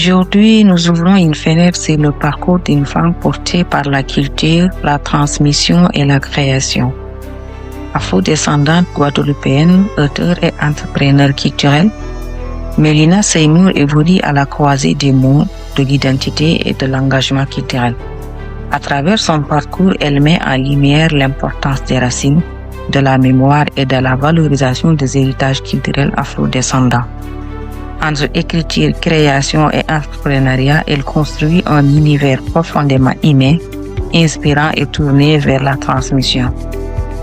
Aujourd'hui, nous ouvrons une fenêtre sur le parcours d'une femme portée par la culture, la transmission et la création. Afro-descendante guadeloupéenne, auteure et entrepreneur culturel, Mélina Seymour évolue à la croisée des mots, de l'identité et de l'engagement culturel. À travers son parcours, elle met en lumière l'importance des racines, de la mémoire et de la valorisation des héritages culturels afro-descendants. Entre écriture, création et entrepreneuriat, elle construit un univers profondément humain, inspirant et tourné vers la transmission.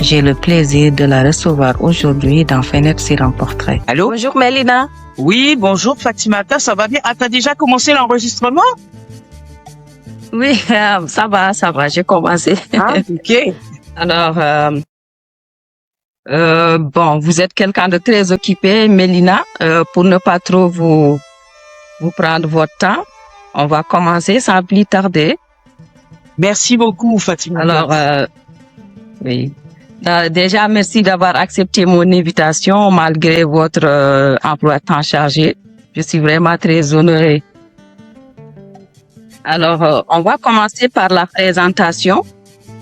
J'ai le plaisir de la recevoir aujourd'hui dans Fenêtre sur un portrait. Allô? Bonjour Mélina. Oui, bonjour Fatimata, ça va bien? Ah, t'as déjà commencé l'enregistrement? Oui, ça va, j'ai commencé. Ah, ok. Alors, bon, vous êtes quelqu'un de très occupé, Mélina. Pour ne pas trop vous prendre votre temps, on va commencer sans plus tarder. Merci beaucoup Fatimata. Alors, oui. Déjà, merci d'avoir accepté mon invitation malgré votre emploi de temps chargé. Je suis vraiment très honorée. Alors, on va commencer par la présentation.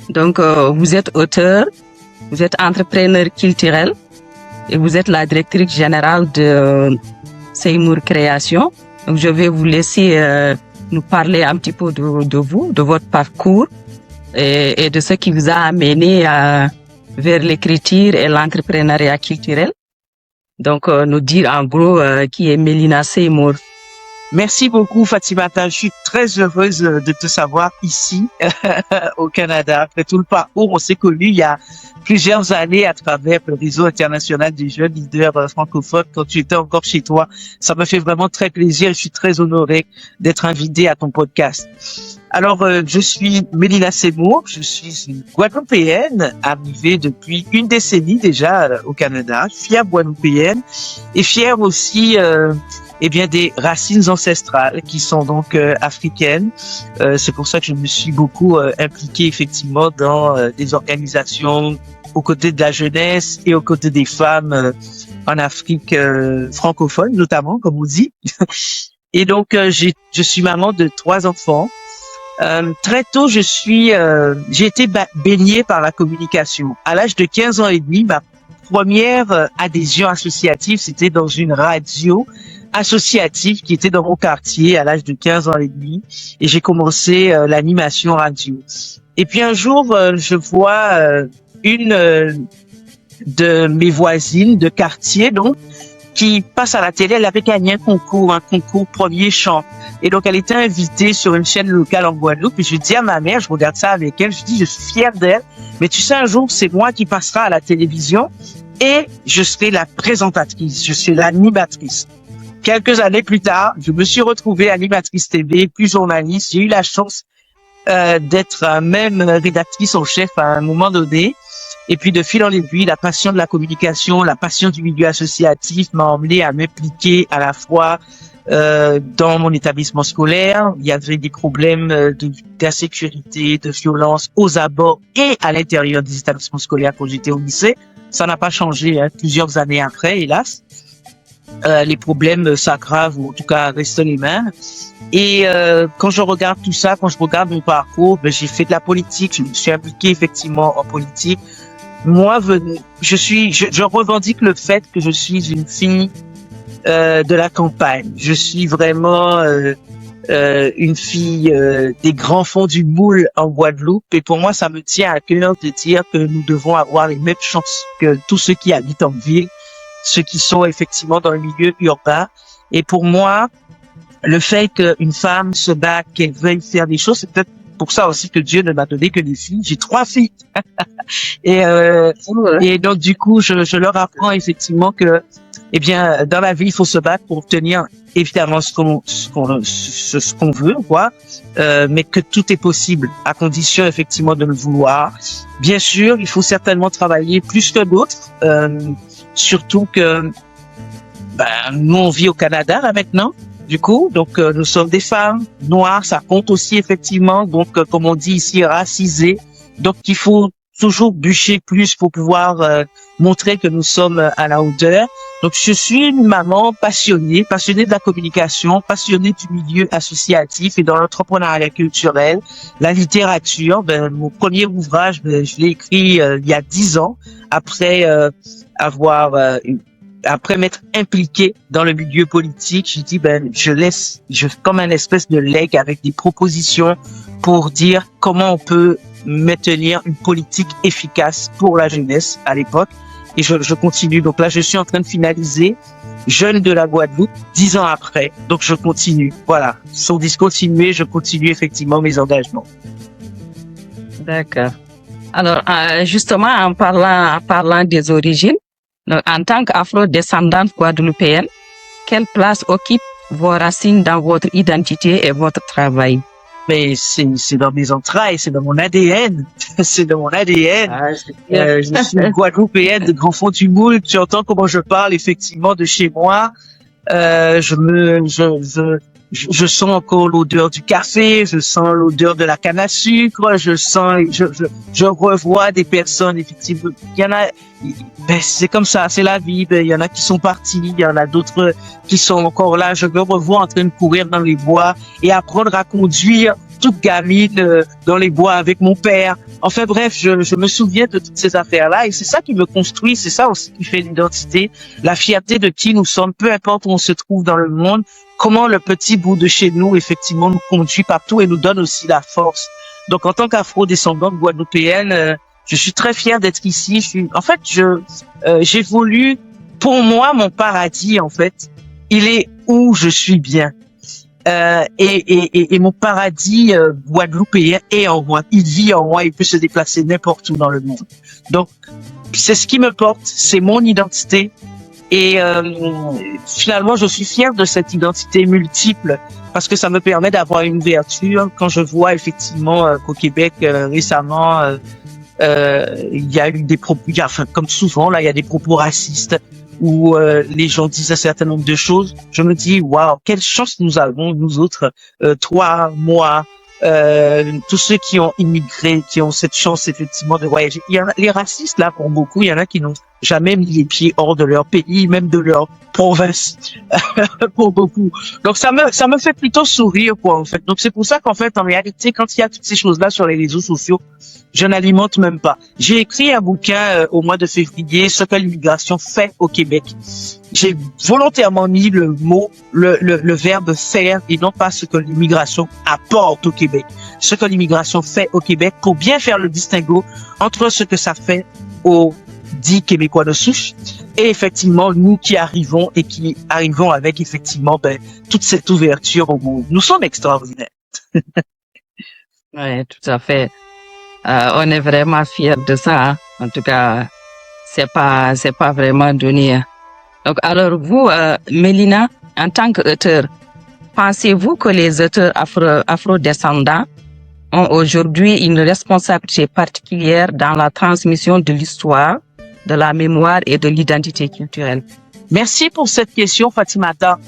Donc, vous êtes auteur, vous êtes entrepreneur culturel et vous êtes la directrice générale de Seymour Création. Donc, je vais vous laisser nous parler un petit peu de vous, de votre parcours et de ce qui vous a amené vers l'écriture et l'entrepreneuriat culturel. Donc, nous dire en gros qui est Mélina Seymour. Merci beaucoup Fatimata, je suis très heureuse de te savoir ici au Canada. Après tout le parcours, on s'est connus il y a plusieurs années à travers le réseau international des jeunes leaders francophones quand tu étais encore chez toi. Ça me fait vraiment très plaisir et je suis très honorée d'être invitée à ton podcast. Alors, je suis Mélina Seymour, je suis une Guadeloupéenne arrivée depuis une décennie déjà au Canada, fière Guadeloupéenne et fière aussi des racines ancestrales qui sont donc africaines. C'est pour ça que je me suis beaucoup impliquée effectivement dans des organisations aux côtés de la jeunesse et aux côtés des femmes en Afrique francophone notamment, comme on dit. Et donc, je suis maman de 3 enfants. Très tôt, j'ai été baignée par la communication. À l'âge de 15 ans et demi, ma première adhésion associative, c'était dans une radio associative qui était dans mon quartier à l'âge de 15 ans et demi. Et j'ai commencé l'animation radio. Et puis un jour, je vois une de mes voisines de quartier, donc, qui passe à la télé. Elle avait gagné un concours premier chant. Et donc, elle était invitée sur une chaîne locale en Guadeloupe. Et je dis à ma mère, je regarde ça avec elle, je dis, je suis fière d'elle. Mais tu sais, un jour, c'est moi qui passera à la télévision et je serai la présentatrice, je serai l'animatrice. Quelques années plus tard, je me suis retrouvée animatrice TV, puis journaliste. J'ai eu la chance d'être même rédactrice en chef à un moment donné. Et puis, de fil en aiguille, la passion de la communication, la passion du milieu associatif m'a emmené à m'impliquer à la fois dans mon établissement scolaire. Il y avait des problèmes d'insécurité, de violence aux abords et à l'intérieur des établissements scolaires quand j'étais au lycée. Ça n'a pas changé plusieurs années après, hélas. Les problèmes s'aggravent ou en tout cas restent les mêmes. Et quand je regarde tout ça, quand je regarde mon parcours, j'ai fait de la politique, je me suis impliqué effectivement en politique. Moi, je revendique le fait que je suis une fille de la campagne. Je suis vraiment une fille des grands fonds du moule en Guadeloupe. Et pour moi, ça me tient à cœur de dire que nous devons avoir les mêmes chances que tous ceux qui habitent en ville, ceux qui sont effectivement dans le milieu urbain. Et pour moi, le fait qu'une femme se batte, qu'elle veuille faire des choses, c'est peut-être pour ça aussi que Dieu ne m'a donné que des filles. J'ai 3 filles. Et donc, du coup, je leur apprends effectivement que, dans la vie, il faut se battre pour obtenir évidemment ce qu'on veut, quoi. Mais que tout est possible à condition effectivement de le vouloir. Bien sûr, il faut certainement travailler plus que d'autres. Surtout que nous on vit au Canada là maintenant, du coup, donc nous sommes des femmes noires, ça compte aussi effectivement, donc comme on dit ici racisées, donc il faut toujours bûcher plus pour pouvoir montrer que nous sommes à la hauteur. Donc, je suis une maman passionnée de la communication, passionnée du milieu associatif et dans l'entrepreneuriat culturel, la littérature. Mon premier ouvrage, je l'ai écrit il y a 10 ans, après après m'être impliqué dans le milieu politique. J'ai dit, comme un espèce de legs avec des propositions pour dire comment on peut maintenir une politique efficace pour la jeunesse à l'époque. Et je continue. Donc là, je suis en train de finaliser Jeunes de la Guadeloupe 10 ans après. Donc je continue. Voilà. Sans discontinuer, je continue effectivement mes engagements. D'accord. Alors, justement, en parlant des origines, donc, en tant qu'afro-descendante guadeloupéenne, quelle place occupent vos racines dans votre identité et votre travail? Mais c'est dans mes entrailles, c'est dans mon ADN. C'est dans mon ADN. Je suis une Guadeloupéenne de grand fond du moule. Tu entends comment je parle effectivement de chez moi. Je sens encore l'odeur du café, je sens l'odeur de la canne à sucre, je revois des personnes, effectivement. Il y en a, c'est comme ça, c'est la vie. Il y en a qui sont partis, il y en a d'autres qui sont encore là. Je me revois en train de courir dans les bois et apprendre à conduire toute gamine dans les bois avec mon père. Enfin bref, je me souviens de toutes ces affaires-là et c'est ça qui me construit, c'est ça aussi qui fait l'identité, la fierté de qui nous sommes, peu importe où on se trouve dans le monde, comment le petit bout de chez nous, effectivement, nous conduit partout et nous donne aussi la force. Donc, en tant qu'afro-descendante guadeloupéenne, je suis très fière d'être ici. J'évolue. Pour moi, mon paradis, en fait, il est où je suis bien. Et mon paradis guadeloupéen est en moi. Il vit en moi. Il peut se déplacer n'importe où dans le monde. Donc, c'est ce qui me porte. C'est mon identité. Et finalement, je suis fière de cette identité multiple parce que ça me permet d'avoir une ouverture. Quand je vois effectivement qu'au Québec récemment, il y a eu des propos, comme souvent là, il y a des propos racistes où les gens disent un certain nombre de choses. Je me dis, waouh, quelle chance nous avons, nous autres, toi, moi, tous ceux qui ont immigré, qui ont cette chance effectivement de voyager. Il y en a, les racistes là, pour beaucoup, il y en a qui n'ont jamais mis les pieds hors de leur pays, même de leur province, pour beaucoup. Donc ça me fait plutôt sourire quoi en fait. Donc c'est pour ça qu'en fait en réalité, quand il y a toutes ces choses là sur les réseaux sociaux, je n'alimente même pas. J'ai écrit un bouquin au mois de février, ce que l'immigration fait au Québec. J'ai volontairement mis le verbe faire et non pas ce que l'immigration apporte au Québec. Ce que l'immigration fait au Québec pour bien faire le distinguo entre ce que ça fait aux dits Québécois de souche et effectivement nous qui arrivons avec effectivement toute cette ouverture au monde. Nous sommes extraordinaires. Oui, tout à fait. On est vraiment fiers de ça. Hein. En tout cas, c'est pas vraiment donné. Donc, alors vous, Mélina, en tant qu'auteur, pensez-vous que les auteurs afro-descendants ont aujourd'hui une responsabilité particulière dans la transmission de l'histoire, de la mémoire et de l'identité culturelle? Merci pour cette question, Fatimata.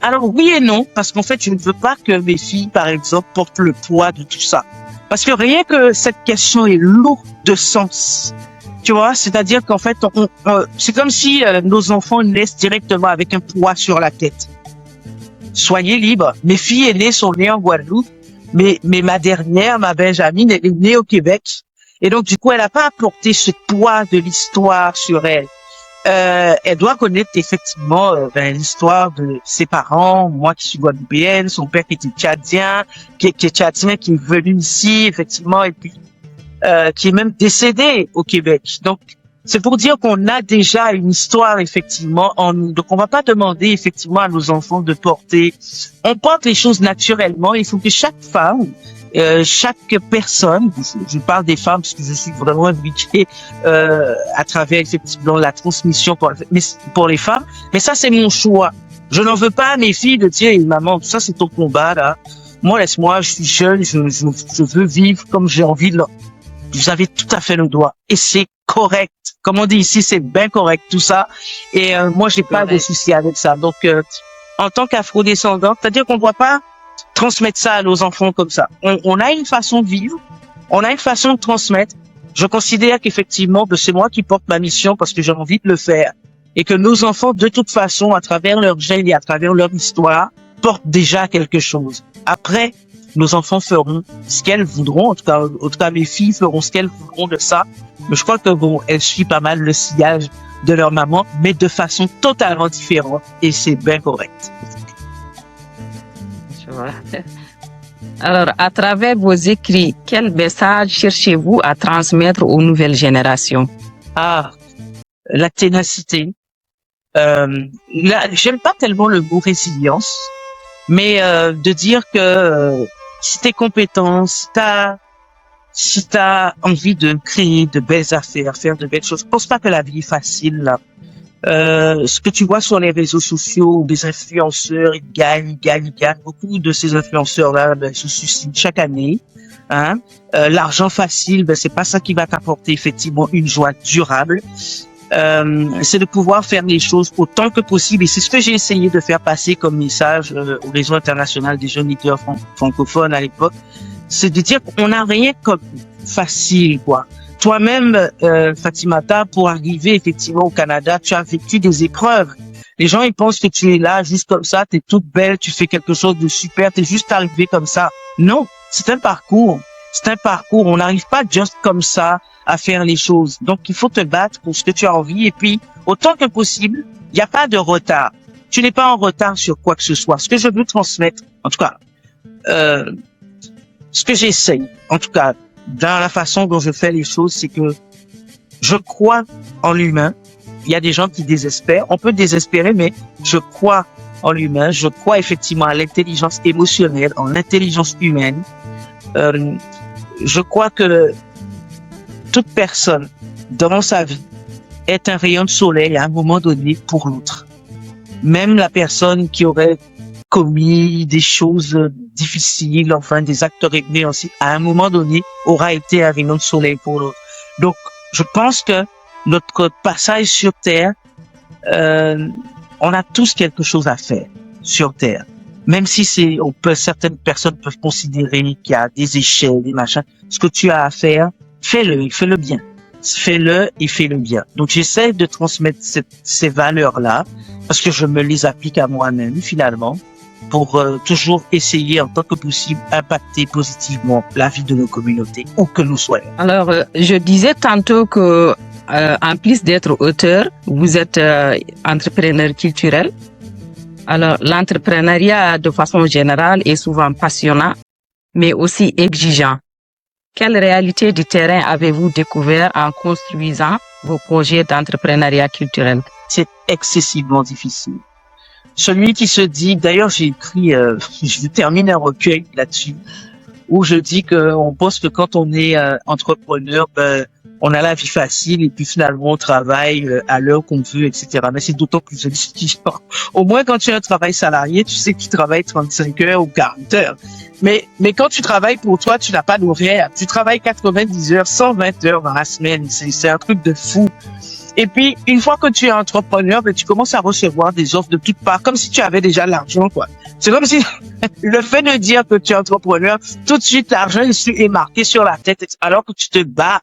Alors oui et non, parce qu'en fait, je ne veux pas que mes filles, par exemple, portent le poids de tout ça. Parce que rien que cette question est lourde de sens. Tu vois, c'est-à-dire qu'en fait, c'est comme si nos enfants naissent directement avec un poids sur la tête. Soyez libres. Mes filles aînées sont nées en Guadeloupe, mais ma dernière, ma Benjamine, elle est née au Québec. Et donc, du coup, elle n'a pas apporté ce poids de l'histoire sur elle. Elle doit connaître effectivement l'histoire de ses parents, moi qui suis guadeloupéenne, son père qui était tchadien, qui est tchadien, qui est venu ici, effectivement, et puis qui est même décédé au Québec. Donc, c'est pour dire qu'on a déjà une histoire, effectivement, en nous. Donc, on va pas demander, effectivement, à nos enfants de porter. On porte les choses naturellement. Il faut que chaque femme, chaque personne, je parle des femmes parce que je suis vraiment impliqué à travers, effectivement, la transmission pour les femmes. Mais ça, c'est mon choix. Je n'en veux pas à mes filles de dire, maman, tout ça, c'est ton combat, là. Moi, laisse-moi, je suis jeune, je veux vivre comme j'ai envie de. Vous avez tout à fait le droit. Et c'est correct. Comme on dit ici, c'est bien correct, tout ça. Et moi, j'ai pas de souci avec ça. Donc, en tant qu'afro-descendant, c'est-à-dire qu'on ne doit pas transmettre ça à nos enfants comme ça. On a une façon de vivre, on a une façon de transmettre. Je considère qu'effectivement, c'est moi qui porte ma mission parce que j'ai envie de le faire. Et que nos enfants, de toute façon, à travers leur gène et à travers leur histoire, portent déjà quelque chose. Après, nos enfants feront ce qu'elles voudront. En tout cas, mes filles feront ce qu'elles voudront de ça. Mais je crois que bon, elles suivent pas mal le sillage de leur maman, mais de façon totalement différente. Et c'est bien correct. Je vois. Alors, à travers vos écrits, quel message cherchez-vous à transmettre aux nouvelles générations? Ah, la ténacité. Là, j'aime pas tellement le mot résilience, mais de dire que si t'es compétent, si t'as envie de créer de belles affaires, faire de belles choses, je pense pas que la vie est facile là. Ce que tu vois sur les réseaux sociaux, des influenceurs, ils gagnent. Beaucoup de ces influenceurs-là se suicident chaque année. Hein? L'argent facile, c'est pas ça qui va t'apporter effectivement une joie durable. C'est de pouvoir faire les choses autant que possible. Et c'est ce que j'ai essayé de faire passer comme message au réseau international des jeunes leaders francophones à l'époque. C'est de dire qu'on n'a rien comme facile, quoi. Toi-même, Fatimata, pour arriver effectivement au Canada, tu as vécu des épreuves. Les gens, ils pensent que tu es là juste comme ça, tu es toute belle, tu fais quelque chose de super, tu es juste arrivé comme ça. Non, c'est un parcours. C'est un parcours. On n'arrive pas juste comme ça à faire les choses. Donc, il faut te battre pour ce que tu as envie. Et puis, autant que possible, il n'y a pas de retard. Tu n'es pas en retard sur quoi que ce soit. Ce que je veux transmettre, en tout cas, ce que j'essaye, en tout cas, dans la façon dont je fais les choses, c'est que je crois en l'humain. Il y a des gens qui désespèrent. On peut désespérer, mais je crois en l'humain. Je crois effectivement à l'intelligence émotionnelle, en l'intelligence humaine. Je crois que toute personne dans sa vie est un rayon de soleil à un moment donné pour l'autre. Même la personne qui aurait commis des choses difficiles, enfin des actes répréhensibles, à un moment donné aura été un rayon de soleil pour l'autre. Donc, je pense que notre passage sur Terre, on a tous quelque chose à faire sur Terre. Même si certaines personnes peuvent considérer qu'il y a des échecs, des machins. Ce que tu as à faire, fais-le bien. Fais-le et fais-le bien. Donc, j'essaie de transmettre ces valeurs-là parce que je me les applique à moi-même, finalement, pour toujours essayer, en tant que possible, impacter positivement la vie de nos communautés, où que nous soyons. Alors, je disais tantôt que, en plus d'être auteur, vous êtes entrepreneur culturel. Alors, l'entrepreneuriat, de façon générale, est souvent passionnant, mais aussi exigeant. Quelle réalité du terrain avez-vous découvert en construisant vos projets d'entrepreneuriat culturel? C'est excessivement difficile. Celui qui se dit, d'ailleurs j'ai écrit, je termine un recueil là-dessus, où je dis qu'on pense que quand on est entrepreneur, on a la vie facile et puis finalement on travaille à l'heure qu'on veut, etc. Mais c'est d'autant plus exigeant. Au moins quand tu as un travail salarié, tu sais que tu travailles 35 heures ou 40 heures. Mais quand tu travailles pour toi, tu n'as pas d'horaire. Tu travailles 90 heures, 120 heures dans la semaine. C'est un truc de fou. Et puis, une fois que tu es entrepreneur, tu commences à recevoir des offres de toutes parts, comme si tu avais déjà l'argent, quoi. C'est comme si le fait de dire que tu es entrepreneur, tout de suite, l'argent est marqué sur la tête, alors que tu te bats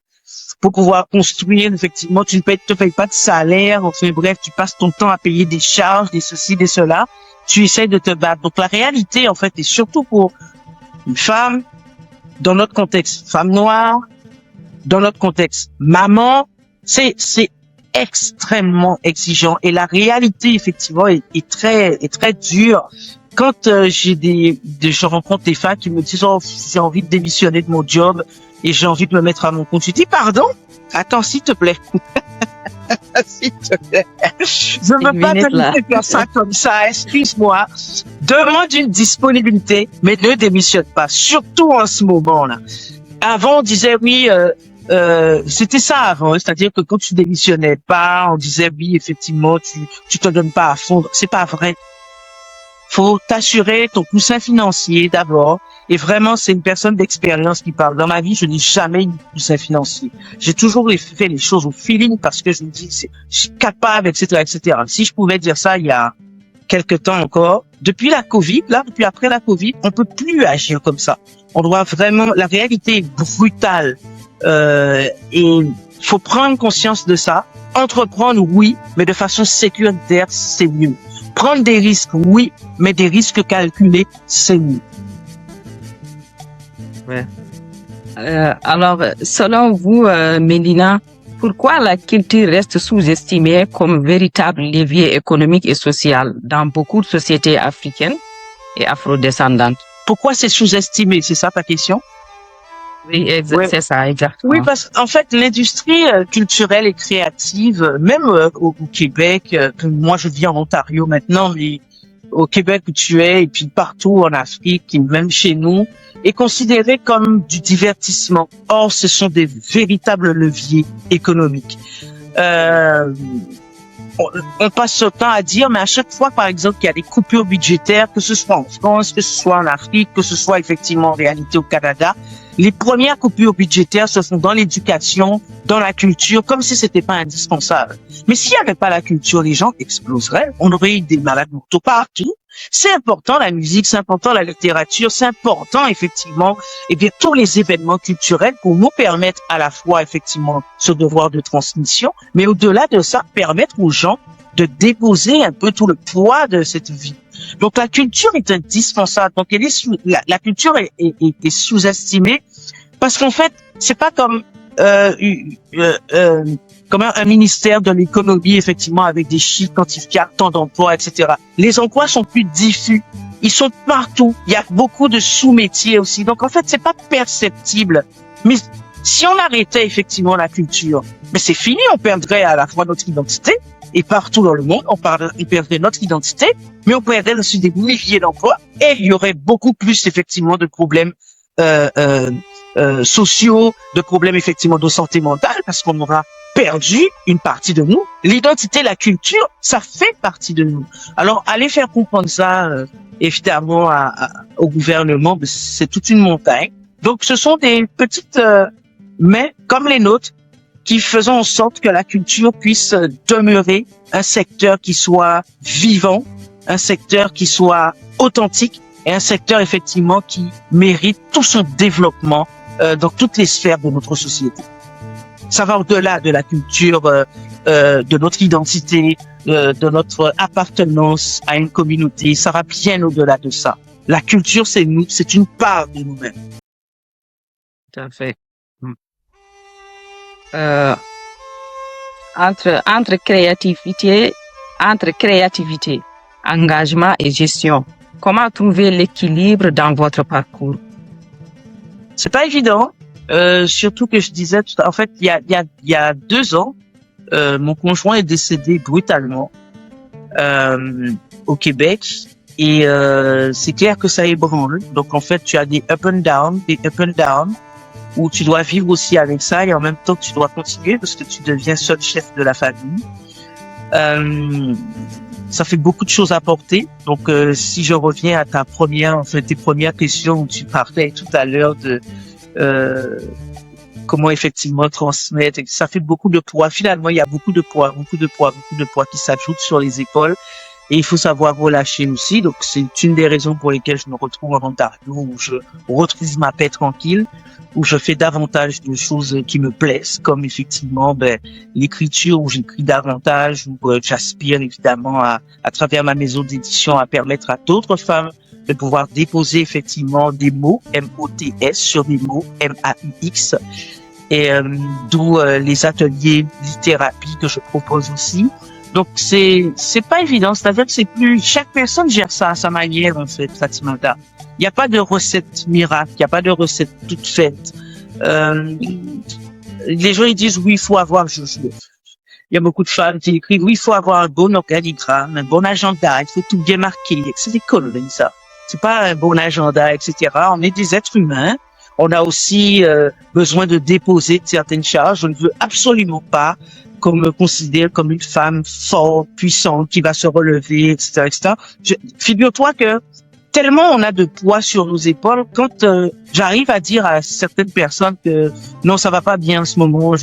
pour pouvoir construire, effectivement, tu ne te payes pas de salaire, enfin bref, tu passes ton temps à payer des charges, des ceci, des cela, tu essaies de te battre. Donc la réalité, en fait, est surtout pour une femme, dans notre contexte, femme noire, dans notre contexte, maman, c'est extrêmement exigeant et la réalité effectivement est très dure. Quand je rencontre des femmes qui me disent oh, j'ai envie de démissionner de mon job et j'ai envie de me mettre à mon compte, je dis pardon, attends s'il te plaît. S'il te plaît. Je ne veux pas te laisser faire ça comme ça, excuse-moi. Demande une disponibilité, mais ne démissionne pas, surtout en ce moment-là. Avant, on disait oui, c'était ça avant, c'est-à-dire que quand tu démissionnais pas, on disait oui, effectivement, tu te donnes pas à fond. C'est pas vrai. Faut t'assurer ton coussin financier d'abord. Et vraiment, c'est une personne d'expérience qui parle. Dans ma vie, je n'ai jamais eu de coussin financier. J'ai toujours fait les choses au feeling parce que je me dis, je suis capable, etc., etc. Si je pouvais dire ça il y a quelque temps encore, depuis la Covid, depuis après la Covid, on peut plus agir comme ça. On doit vraiment, la réalité est brutale. Et il faut prendre conscience de ça. Entreprendre, oui, mais de façon sécuritaire, c'est mieux. Prendre des risques, oui, mais des risques calculés, c'est mieux. Ouais. Alors, selon vous, Mélina, pourquoi la culture reste sous-estimée comme véritable levier économique et social dans beaucoup de sociétés africaines et afrodescendantes? Pourquoi c'est sous-estimé? C'est ça ta question? Oui, Ouais. c'est ça, exactement. Oui, parce qu'en fait, l'industrie culturelle et créative, même au Québec, moi je vis en Ontario maintenant, mais au Québec où tu es, et puis partout en Afrique, et même chez nous, est considérée comme du divertissement. Or, ce sont des véritables leviers économiques. On passe ce temps à dire, mais à chaque fois, par exemple, qu'il y a des coupures budgétaires, que ce soit en France, que ce soit en Afrique, que ce soit effectivement en réalité au Canada, les premières coupures budgétaires se font dans l'éducation, dans la culture, comme si c'était pas indispensable. Mais s'il n'y avait pas la culture, les gens exploseraient. On aurait eu des malades mentaux partout. C'est important la musique, c'est important la littérature, c'est important effectivement, et bien tous les événements culturels pour nous permettre à la fois effectivement ce devoir de transmission, mais au-delà de ça, permettre aux gens de déposer un peu tout le poids de cette vie. Donc la culture est indispensable. Donc elle est la culture est sous-estimée parce qu'en fait c'est pas comme comme un ministère de l'économie effectivement avec des chiffres quantifiables, tant d'emplois, etc. Les emplois sont plus diffus. Ils sont partout. Il y a beaucoup de sous-métiers aussi. Donc en fait c'est pas perceptible. Mais si on arrêtait effectivement la culture, mais c'est fini. On perdrait à la fois notre identité. Et partout dans le monde, on perdrait notre identité, mais on perdrait aussi des milliers d'emplois et il y aurait beaucoup plus effectivement de problèmes sociaux, de problèmes effectivement de santé mentale parce qu'on aura perdu une partie de nous. L'identité, la culture, ça fait partie de nous. Alors, aller faire comprendre ça évidemment au gouvernement, c'est toute une montagne. Donc, ce sont des petites mais comme les nôtres, qui faisons en sorte que la culture puisse demeurer un secteur qui soit vivant, un secteur qui soit authentique et un secteur effectivement qui mérite tout son développement dans toutes les sphères de notre société. Ça va au-delà de la culture, de notre identité, de notre appartenance à une communauté. Ça va bien au-delà de ça. La culture, c'est nous, c'est une part de nous-mêmes. Tout à fait. Entre créativité, engagement et gestion, comment trouver l'équilibre dans votre parcours? C'est pas évident, surtout que je disais, en fait, il y a 2 ans, mon conjoint est décédé brutalement au Québec et c'est clair que ça ébranle. Donc en fait, tu as des up and down, où tu dois vivre aussi avec ça et en même temps tu dois continuer parce que tu deviens seul chef de la famille. Ça fait beaucoup de choses à porter. Donc si je reviens à tes premières questions où tu parlais tout à l'heure de comment effectivement transmettre, ça fait beaucoup de poids. Finalement, il y a beaucoup de poids qui s'ajoutent sur les épaules. Et il faut savoir relâcher aussi. Donc, c'est une des raisons pour lesquelles je me retrouve en Ontario, où je retrouve ma paix tranquille, où je fais davantage de choses qui me plaisent, comme effectivement l'écriture, où j'écris davantage, où j'aspire évidemment à travers ma maison d'édition à permettre à d'autres femmes de pouvoir déposer effectivement des mots, M-O-T-S, sur des mots, M-A-U-X, et d'où les ateliers littératie que je propose aussi. Donc c'est pas évident, c'est-à-dire que c'est plus, chaque personne gère ça à sa manière en fait, Fatimata. Il n'y a pas de recette miracle, il n'y a pas de recette toute faite. Les gens ils disent oui, il faut avoir, il y a beaucoup de femmes qui écrivent oui, il faut avoir un bon organigramme, un bon agenda, il faut tout bien marquer. C'est des conneries ça. C'est pas un bon agenda, etc. On est des êtres humains. On a aussi besoin de déposer certaines charges. Je ne veux absolument pas qu'on me considère comme une femme forte, puissante, qui va se relever, etc., etc. Figure-toi que tellement on a de poids sur nos épaules, quand j'arrive à dire à certaines personnes que non, ça va pas bien en ce moment,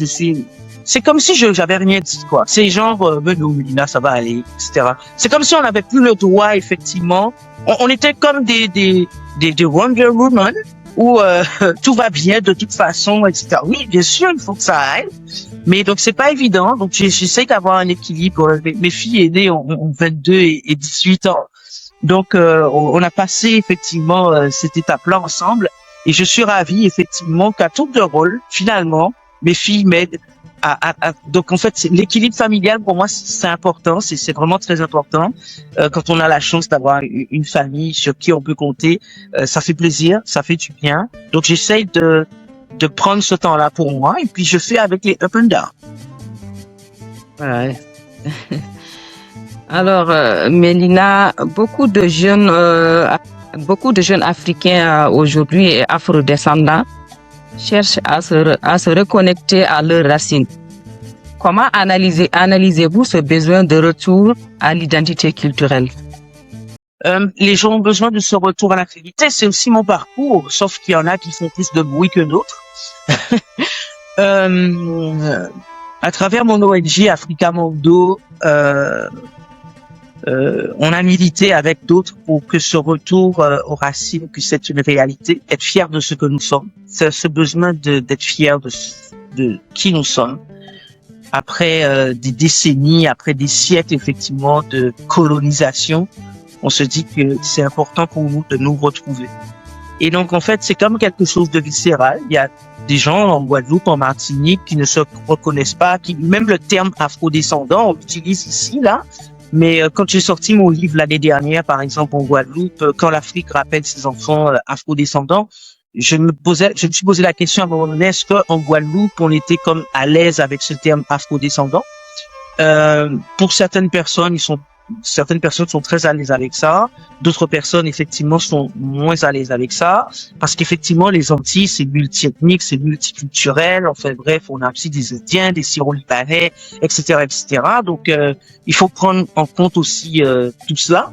c'est comme si j'avais rien dit, quoi. C'est genre, non, Mélina, ça va aller, etc. C'est comme si on n'avait plus le droit, effectivement. On était comme des Wonder Woman, où tout va bien de toute façon, etc. Oui, bien sûr, il faut que ça aille, mais donc c'est pas évident. Donc j'essaie d'avoir un équilibre. Mes filles aînées ont 22 et 18 ans, donc on a passé effectivement cette étape-là ensemble, et je suis ravi effectivement qu'à tour de rôle, finalement, mes filles m'aident donc en fait l'équilibre familial pour moi c'est important, c'est vraiment très important. Quand on a la chance d'avoir une famille sur qui on peut compter, ça fait plaisir, ça fait du bien. Donc j'essaye de prendre ce temps-là pour moi, et puis je fais avec les up and down. Ouais. Alors, Mélina, beaucoup de jeunes Africains aujourd'hui et afrodescendants cherchent à se reconnecter à leurs racines. Comment analysez-vous ce besoin de retour à l'identité culturelle? Les gens ont besoin de ce retour à l'activité. C'est aussi mon parcours, sauf qu'il y en a qui font plus de bruit que d'autres. À travers mon ONG Africa Mondo, on a milité avec d'autres pour que ce retour aux racines puisse être une réalité, être fier de ce que nous sommes. C'est ce besoin d'être fier de qui nous sommes. Après des décennies, après des siècles effectivement de colonisation, on se dit que c'est important pour nous de nous retrouver. Et donc en fait, c'est comme quelque chose de viscéral. Il y a des gens en Guadeloupe, en Martinique, qui ne se reconnaissent pas, même le terme afrodescendant, on l'utilise ici, là. Mais quand j'ai sorti mon livre l'année dernière, par exemple en Guadeloupe, quand l'Afrique rappelle ses enfants afrodescendants, je me suis posé la question à un moment donné, est-ce qu'en Guadeloupe, on était comme à l'aise avec ce terme afrodescendant? Pour certaines personnes sont très à l'aise avec ça. D'autres personnes, effectivement, sont moins à l'aise avec ça. Parce qu'effectivement, les Antilles, c'est multi-ethnique, c'est multiculturel. Enfin, bref, on a aussi des Indiens, des Syro-Libanais, etc., etc. Donc, il faut prendre en compte aussi tout cela.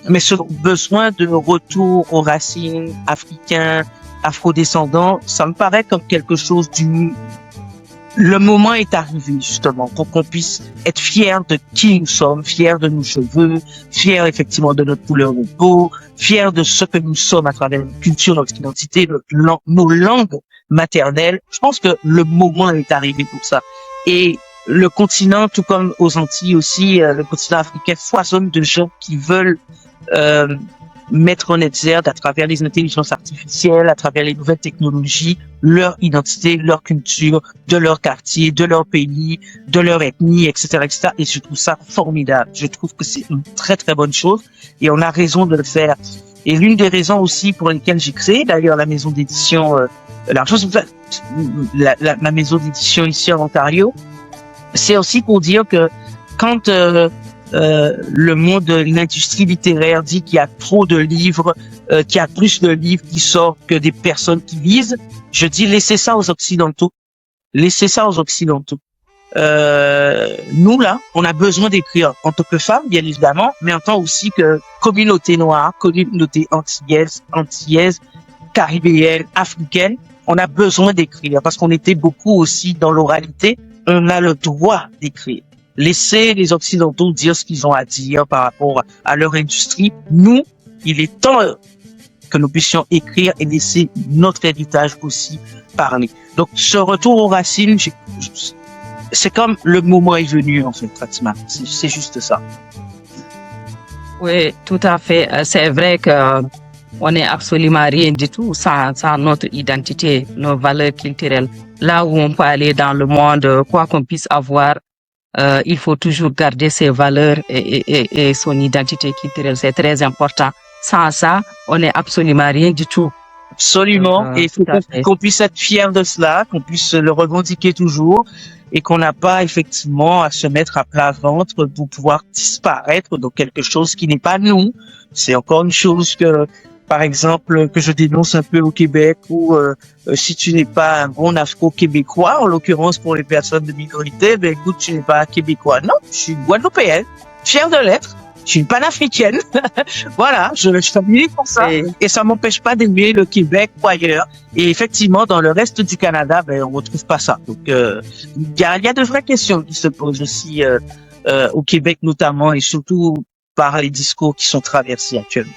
Mais ce besoin de retour aux racines africaines, afrodescendants, ça me paraît comme quelque chose le moment est arrivé, justement, pour qu'on puisse être fiers de qui nous sommes, fiers de nos cheveux, fiers, effectivement, de notre couleur de peau, fiers de ce que nous sommes à travers notre culture, notre identité, nos langues maternelles. Je pense que le moment est arrivé pour ça. Et le continent, tout comme aux Antilles aussi, le continent africain foisonne de gens qui veulent mettre en exergue à travers les intelligences artificielles, à travers les nouvelles technologies, leur identité, leur culture, de leur quartier, de leur pays, de leur ethnie, etc., etc. Et je trouve ça formidable. Je trouve que c'est une très, très bonne chose et on a raison de le faire. Et l'une des raisons aussi pour lesquelles j'ai créé, d'ailleurs, la maison d'édition, ma maison d'édition ici en Ontario, c'est aussi pour dire que quand le monde de l'industrie littéraire dit qu'il y a trop de livres, qu'il y a plus de livres qui sortent que des personnes qui lisent, je dis laissez ça aux Occidentaux. Laissez ça aux Occidentaux. Nous, là, on a besoin d'écrire en tant que femmes, bien évidemment, mais en tant aussi que communauté noire, communauté antillaise, caribéenne, africaine. On a besoin d'écrire parce qu'on était beaucoup aussi dans l'oralité. On a le droit d'écrire. Laissez les Occidentaux dire ce qu'ils ont à dire par rapport à leur industrie. Nous, il est temps que nous puissions écrire et laisser notre héritage aussi parler. Donc, ce retour aux racines, c'est comme le moment est venu, en fait, Fatima. C'est juste ça. Oui, tout à fait. C'est vrai que on n'est absolument rien du tout sans notre identité, nos valeurs culturelles. Là où on peut aller dans le monde, quoi qu'on puisse avoir, il faut toujours garder ses valeurs et son identité culturelle. C'est très important. Sans ça, on n'est absolument rien du tout. Absolument. Et il faut qu'on puisse être fier de cela, qu'on puisse le revendiquer toujours et qu'on n'a pas effectivement à se mettre à plat ventre pour pouvoir disparaître dans quelque chose qui n'est pas nous. C'est encore une chose que, par exemple, que je dénonce un peu au Québec où si tu n'es pas un bon afro-québécois, en l'occurrence pour les personnes de minorité, ben écoute, tu n'es pas québécois. Non, je suis guadeloupéenne, fière de l'être. Je suis une panafricaine. Voilà, je suis familier pour ça. Et ça m'empêche pas d'aimer le Québec ou ailleurs. Et effectivement, dans le reste du Canada, ben on retrouve pas ça. Donc, il y a de vraies questions qui se posent aussi au Québec notamment et surtout par les discours qui sont traversés actuellement.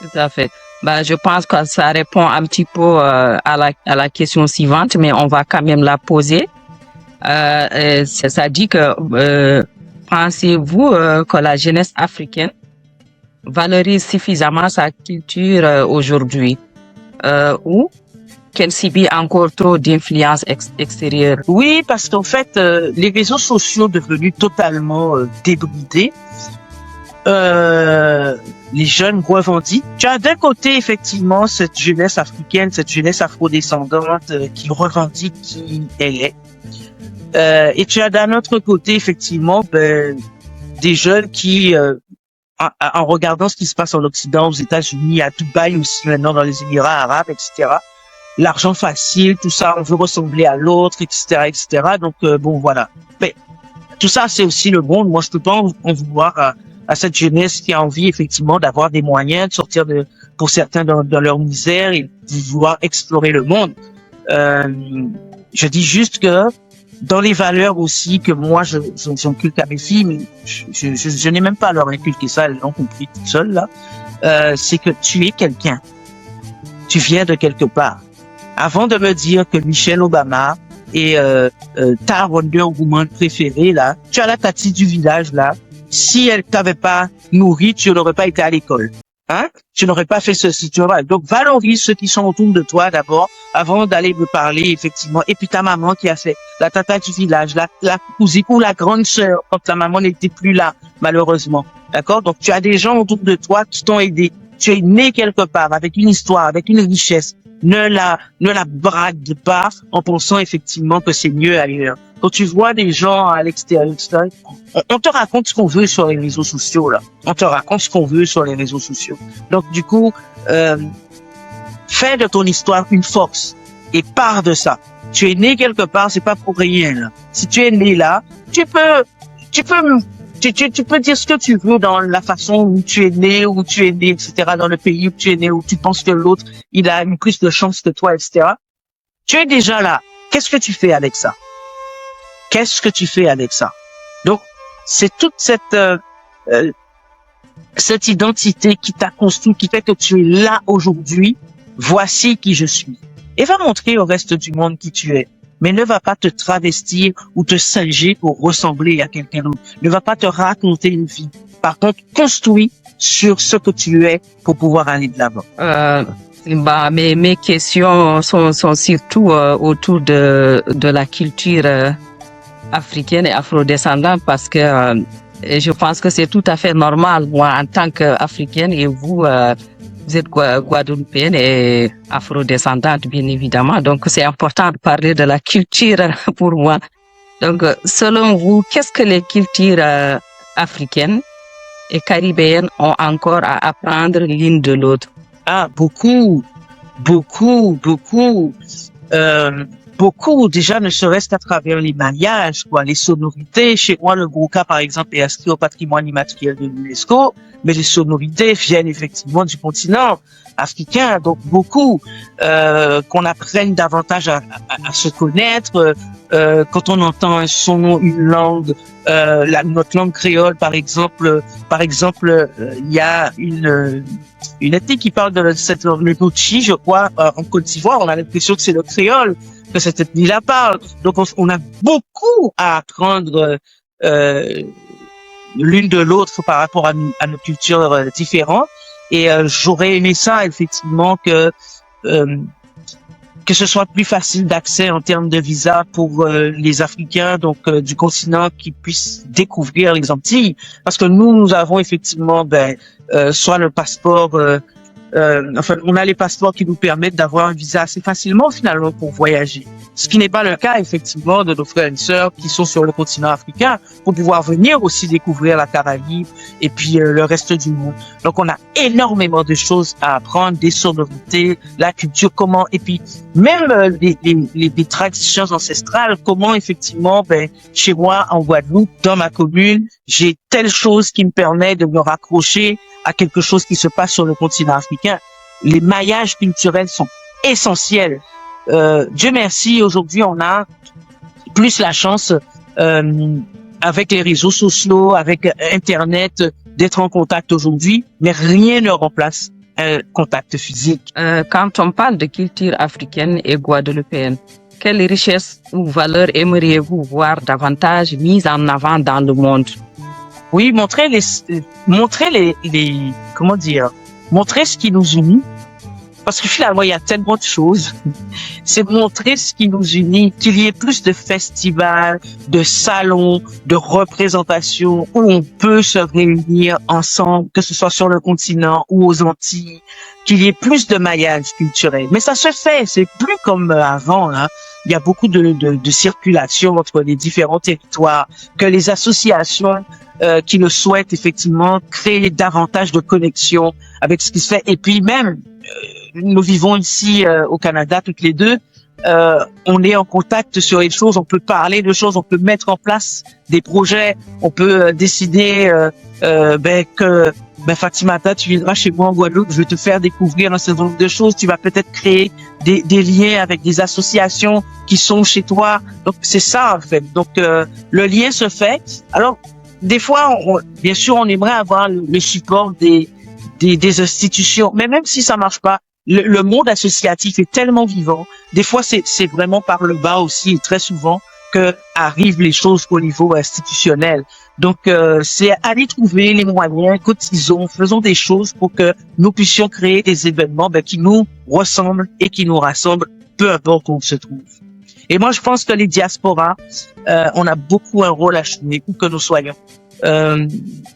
Tout à fait. Je pense que ça répond un petit peu à la question suivante, mais on va quand même la poser. Ça dit que pensez-vous que la jeunesse africaine valorise suffisamment sa culture aujourd'hui ou qu'elle subit encore trop d'influence extérieure? Oui, parce qu'en fait, les réseaux sociaux devenus totalement débridés, les jeunes revendiquent. Tu as d'un côté effectivement cette jeunesse africaine, cette jeunesse afrodescendante qui revendique qui elle est. Et tu as d'un autre côté effectivement des jeunes qui, en regardant ce qui se passe en Occident, aux États-Unis, à Dubaï aussi maintenant, dans les Émirats arabes, etc. L'argent facile, tout ça, on veut ressembler à l'autre, etc., etc. Donc bon, voilà. Mais tout ça, c'est aussi le monde. Moi, je peux pas en vouloir à cette jeunesse qui a envie effectivement d'avoir des moyens de sortir pour certains dans leur misère et de vouloir explorer le monde. Je dis juste que dans les valeurs aussi que moi j'inculque à mes filles, mais je n'ai même pas à leur inculquer ça, elles l'ont compris toutes seules là. C'est que tu es quelqu'un, tu viens de quelque part. Avant de me dire que Michelle Obama est ta Wonder Woman préférée là, tu as la Tati du village là. Si elle t'avait pas nourri, tu n'aurais pas été à l'école. Hein? Tu n'aurais pas fait ceci, tu vois. Donc, valorise ceux qui sont autour de toi d'abord, avant d'aller me parler, effectivement. Et puis, ta maman qui a fait la tata du village, la cousine ou la grande sœur, quand la maman n'était plus là, malheureusement. D'accord? Donc, tu as des gens autour de toi qui t'ont aidé. Tu es né quelque part, avec une histoire, avec une richesse. Ne la brade pas en pensant effectivement que c'est mieux ailleurs. Quand tu vois des gens à l'extérieur, on te raconte ce qu'on veut sur les réseaux sociaux, là. On te raconte ce qu'on veut sur les réseaux sociaux. Donc, du coup, fais de ton histoire une force et pars de ça. Tu es né quelque part, c'est pas pour rien, là. Si tu es né là, tu peux dire ce que tu veux dans la façon où tu es né, etc., dans le pays où tu es né, où tu penses que l'autre, il a une plus de chance que toi, etc. Tu es déjà là. Qu'est-ce que tu fais avec ça? Qu'est-ce que tu fais avec ça? Donc, c'est toute cette identité qui t'a construit, qui fait que tu es là aujourd'hui. Voici qui je suis. Et va montrer au reste du monde qui tu es. Mais ne va pas te travestir ou te singer pour ressembler à quelqu'un d'autre. Ne va pas te raconter une vie. Par contre, construis sur ce que tu es pour pouvoir aller de l'avant. Mes questions sont surtout autour de la culture africaine et afrodescendante parce que je pense que c'est tout à fait normal, moi, en tant qu'Africaine et vous êtes guadeloupéenne et afrodescendante, bien évidemment. Donc, c'est important de parler de la culture pour moi. Donc, selon vous, qu'est-ce que les cultures africaines et caribéennes ont encore à apprendre l'une de l'autre? Ah, beaucoup. Beaucoup, déjà, ne serait-ce qu'à travers les mariages, les sonorités. Chez moi, le Grouka, par exemple, est inscrit au patrimoine immatériel de l'UNESCO, mais les sonorités viennent effectivement du continent africain. Donc, beaucoup, qu'on apprenne davantage à se connaître, quand on entend un son, une langue, notre langue créole, par exemple, il y a une ethnie qui parle de cette langue, le Gouchi, je crois, en Côte d'Ivoire, on a l'impression que c'est le créole que cette ethnie-là parle. Donc, on a beaucoup à apprendre l'une de l'autre par rapport à nos cultures différentes. Et j'aurais aimé ça, effectivement, que ce soit plus facile d'accès en termes de visa pour les Africains, donc du continent, qui puissent découvrir les Antilles. Parce que nous avons effectivement soit le passeport, on a les passeports qui nous permettent d'avoir un visa assez facilement finalement pour voyager. Ce qui n'est pas le cas effectivement de nos frères et sœurs qui sont sur le continent africain pour pouvoir venir aussi découvrir la Caraïbe et puis le reste du monde. Donc on a énormément de choses à apprendre, des sonorités, la culture, comment, et puis même les traditions ancestrales, comment effectivement, chez moi en Guadeloupe, dans ma commune, j'ai telle chose qui me permet de me raccrocher à quelque chose qui se passe sur le continent africain. Les maillages culturels sont essentiels. Dieu merci, aujourd'hui, on a plus la chance, avec les réseaux sociaux, avec Internet, d'être en contact aujourd'hui, mais rien ne remplace un contact physique. Quand on parle de culture africaine et guadeloupéenne, quelles richesses ou valeurs aimeriez-vous voir davantage mises en avant dans le monde? Oui, montrer montrer ce qui nous unit. Parce que finalement, il y a tellement de choses. C'est montrer ce qui nous unit, qu'il y ait plus de festivals, de salons, de représentations où on peut se réunir ensemble, que ce soit sur le continent ou aux Antilles, qu'il y ait plus de maillage culturel. Mais ça se fait, c'est plus comme avant, hein. Il y a beaucoup de circulation entre les différents territoires, que les associations qui le souhaitent effectivement créer davantage de connexions avec ce qui se fait. Et puis même, nous vivons ici au Canada toutes les deux, on est en contact sur les choses, on peut parler de choses, on peut mettre en place des projets, on peut décider que Fatimata, tu viendras chez moi en Guadeloupe, je vais te faire découvrir un certain nombre de choses, tu vas peut-être créer des liens avec des associations qui sont chez toi. Donc c'est ça en fait. Donc le lien se fait. Alors des fois, bien sûr, on aimerait avoir le support des institutions, mais même si ça marche pas, le monde associatif est tellement vivant. Des fois, c'est vraiment par le bas aussi, et très souvent, que arrivent les choses au niveau institutionnel. Donc, c'est aller trouver les moyens, cotisons, faisons des choses pour que nous puissions créer des événements qui nous ressemblent et qui nous rassemblent, peu importe où on se trouve. Et moi, je pense que les diasporas, on a beaucoup un rôle à jouer, où que nous soyons.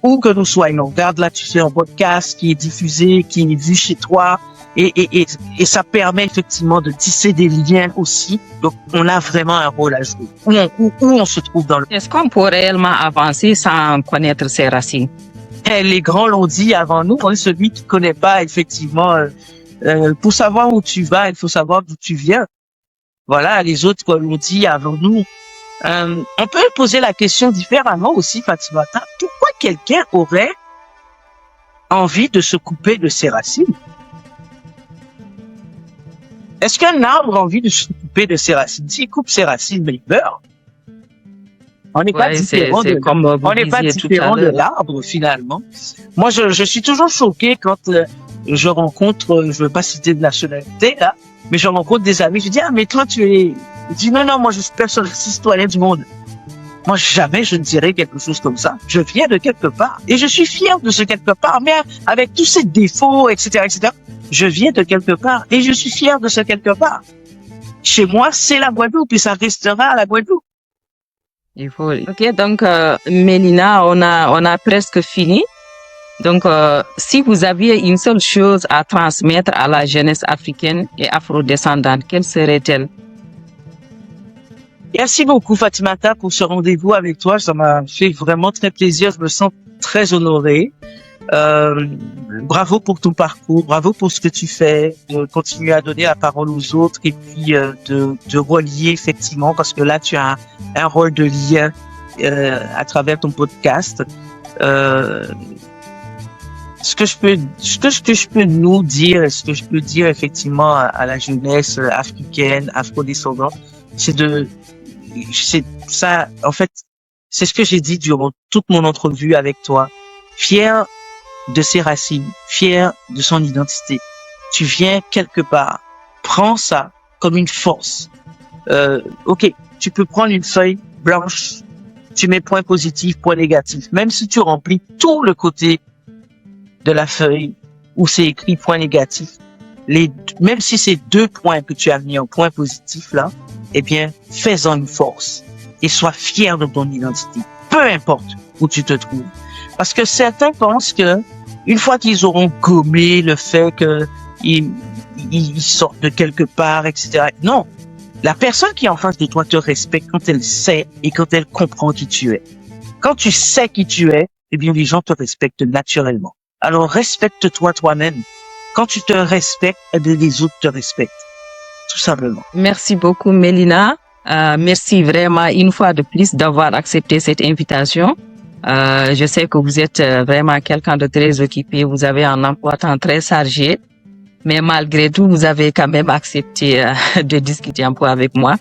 Où que nous soyons. Regarde là, tu fais un podcast qui est diffusé, qui est vu chez toi, et ça permet effectivement de tisser des liens aussi. Donc, on a vraiment un rôle à jouer. Où on se trouve dans le... Est-ce qu'on peut réellement avancer sans connaître ses racines? Les grands l'ont dit avant nous, hein, celui qui connaît pas effectivement, pour savoir où tu vas, il faut savoir d'où tu viens. Voilà, les autres l'ont dit avant nous. On peut poser la question différemment aussi, Fatimata. Pourquoi quelqu'un aurait envie de se couper de ses racines? Est-ce qu'un arbre a envie de se couper de ses racines? S'il coupe ses racines, mais il meurt. On n'est pas différent de l'arbre, finalement. Moi, je suis toujours choqué quand je rencontre, je veux pas citer de nationalité, là, mais je rencontre des amis, je dis, ah, mais toi, il dit, non, moi, je suis personne citoyen du monde. Moi, jamais je ne dirais quelque chose comme ça. Je viens de quelque part. Et je suis fier de ce quelque part, mais avec tous ces défauts, etc., etc., je viens de quelque part et je suis fier de ce quelque part. Chez moi, c'est la Guadeloupe et ça restera la Guadeloupe. Il faut. Ok, donc, Mélina, on a presque fini. Donc, si vous aviez une seule chose à transmettre à la jeunesse africaine et afrodescendante, quelle serait-elle? Merci beaucoup, Fatimata, pour ce rendez-vous avec toi. Ça m'a fait vraiment très plaisir. Je me sens très honoré. Bravo pour ton parcours, bravo pour ce que tu fais, de continuer à donner la parole aux autres et puis de relier effectivement, parce que là, tu as un rôle de lien à travers ton podcast. Ce que je peux nous dire, et ce que je peux dire effectivement à la jeunesse africaine, afrodescendante, c'est ça, en fait, c'est ce que j'ai dit durant toute mon entrevue avec toi. Fier de ses racines, fier de son identité. Tu viens quelque part. Prends ça comme une force. Ok, tu peux prendre une feuille blanche, tu mets point positif, point négatif. Même si tu remplis tout le côté de la feuille où c'est écrit point négatif, même si c'est 2 points que tu as mis en point positif là, eh bien, fais-en une force et sois fier de ton identité. Peu importe où tu te trouves. Parce que certains pensent que une fois qu'ils auront gommé le fait qu'ils sortent de quelque part, etc. Non. La personne qui est en face de toi te respecte quand elle sait et quand elle comprend qui tu es. Quand tu sais qui tu es, eh bien, les gens te respectent naturellement. Alors, respecte-toi toi-même. Quand tu te respectes, eh bien, les autres te respectent. Tout simplement. Merci beaucoup, Mélina. Merci vraiment une fois de plus d'avoir accepté cette invitation. Je sais que vous êtes vraiment quelqu'un de très occupé. Vous avez un emploi temps très chargé. Mais malgré tout, vous avez quand même accepté de discuter un peu avec moi.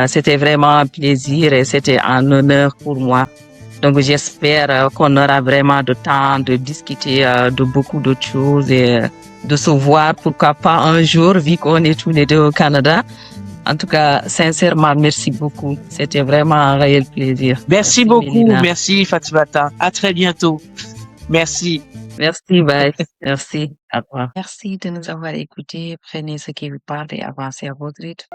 C'était vraiment un plaisir et c'était un honneur pour moi Donc, j'espère qu'on aura vraiment de temps de discuter de beaucoup d'autres choses et de se voir, pourquoi pas un jour, vu qu'on est tous les deux au Canada. En tout cas, sincèrement, merci beaucoup. C'était vraiment un réel plaisir. Merci beaucoup. Mélina. Merci, Fatimata. À très bientôt. Merci. Merci, bye. Merci. Au revoir. Merci de nous avoir écoutés. Prenez ce qui vous parle et avancez à votre rythme.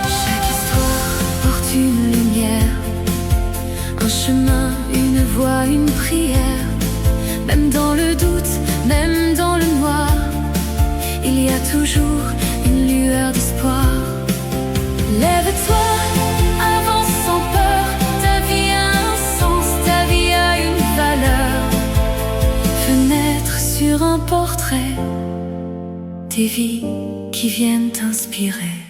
Chaque histoire porte une lumière, un chemin, une voie, une prière. Même dans le doute, même dans le noir, il y a toujours une lueur d'espoir. Lève-toi, avance sans peur, ta vie a un sens, ta vie a une valeur. Fenêtre sur un portrait, des vies qui viennent t'inspirer.